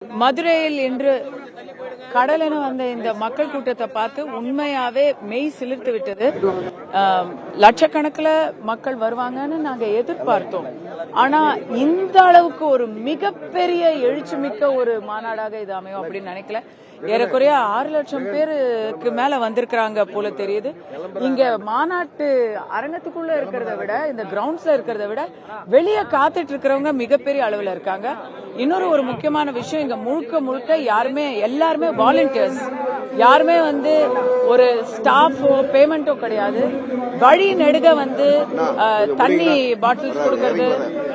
மதுரையில் இன்று கடலென வந்த இந்த மக்கள் கூட்டத்தை பார்த்து உண்மையாவே மெய் சிலிர்த்து விட்டது. லட்சக்கணக்கில் மக்கள் வருவாங்கன்னு நாங்க எதிர்பார்த்தோம். ஆனா இந்த அளவுக்கு ஒரு மிகப்பெரிய எழுச்சிமிக்க ஒரு மாநாடாக இது அமையும் அப்படின்னு நினைக்கல. ஏறக்குறைய 6 லட்சம் பேருக்கு மேல வந்திருக்கிறாங்க போல தெரியுது. இங்க மாநாட்டு அரங்கத்துக்குள்ள இருக்கிறத விட இந்த கிரவுண்ட்ஸ்ல இருக்கிறத விட வெளியே காத்துட்டு இருக்கிறவங்க மிகப்பெரிய அளவுல இருக்காங்க. இன்னொரு ஒரு முக்கியமான விஷயம், இங்க முழுக்க முழுக்க எல்லாருமே வாலண்டியர்ஸ், யாருமே ஒரு ஸ்டாஃபோ பேமெண்டோ கிடையாது. வழி நெடுக தண்ணி பாட்டில்ஸ் கொடுக்கறது,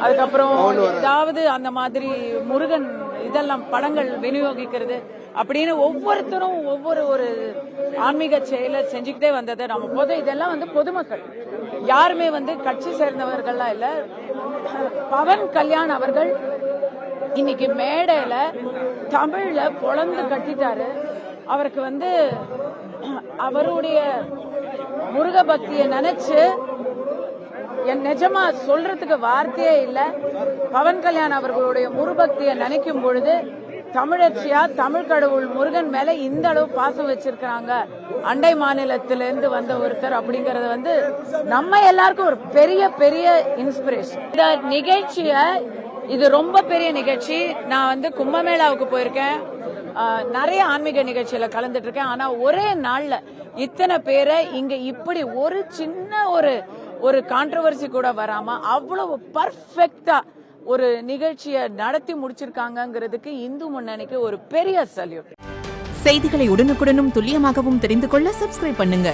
அதுக்கப்புறம் ஏதாவது அந்த மாதிரி முருகன் இதெல்லாம் படங்கள் விநியோகிக்கிறது அப்படின்னு ஒவ்வொருத்தரும் ஒவ்வொரு ஆன்மீக செயலை செஞ்சுக்கிட்டே வந்ததை நம்ம போது. இதெல்லாம் பொதுமக்கள், யாருமே கட்சி சேர்ந்தவர்கள்லாம் இல்ல. பவன் கல்யாண் அவர்கள் இன்னைக்கு மேடையில தமிழ்ல பொழந்து கட்டிட்டாரு. அவருக்கு அவருடைய முருக பக்தியை நினைச்சு நிஜமா சொல்றதுக்கு வார்த்தையே இல்ல. பவன் கல்யாண் அவர்களுடைய முருபக்தியை நினைக்கும் பொழுது தமிழச்சியா தமிழ் கடவுள் முருகன் மேல இந்த அளவு பாசம் வச்சிருக்காங்க அண்டை மாநிலத்திலிருந்து வந்த ஒருத்தர் அப்படிங்கறது நம்ம எல்லாருக்கும் ஒரு பெரிய பெரிய இன்ஸ்பிரேஷன். இந்த நிகழ்ச்சிய இது ரொம்ப பெரிய நிகழ்ச்சி. நான் கும்பமேளாவுக்கு போயிருக்கேன், நிறைய ஆன்மீக நிகழ்ச்சியில கலந்துட்டு இருக்கேன். ஆனா ஒரே நாள்ல இத்தனை பேரை இங்க இப்படி ஒரு சின்ன ஒரு கான்ட்ரோவர்சி கூட வராம அவ்வளவு பர்ஃபெக்டா ஒரு நிகழ்ச்சியை நடத்தி முடிச்சிருக்காங்கிறதுக்கு இந்து முன்னணிக்கு ஒரு பெரிய சல்யூட். செய்திகளை உடனுக்குடனும் துல்லியமாகவும் தெரிந்து கொள்ள சப்ஸ்கிரைப் பண்ணுங்க.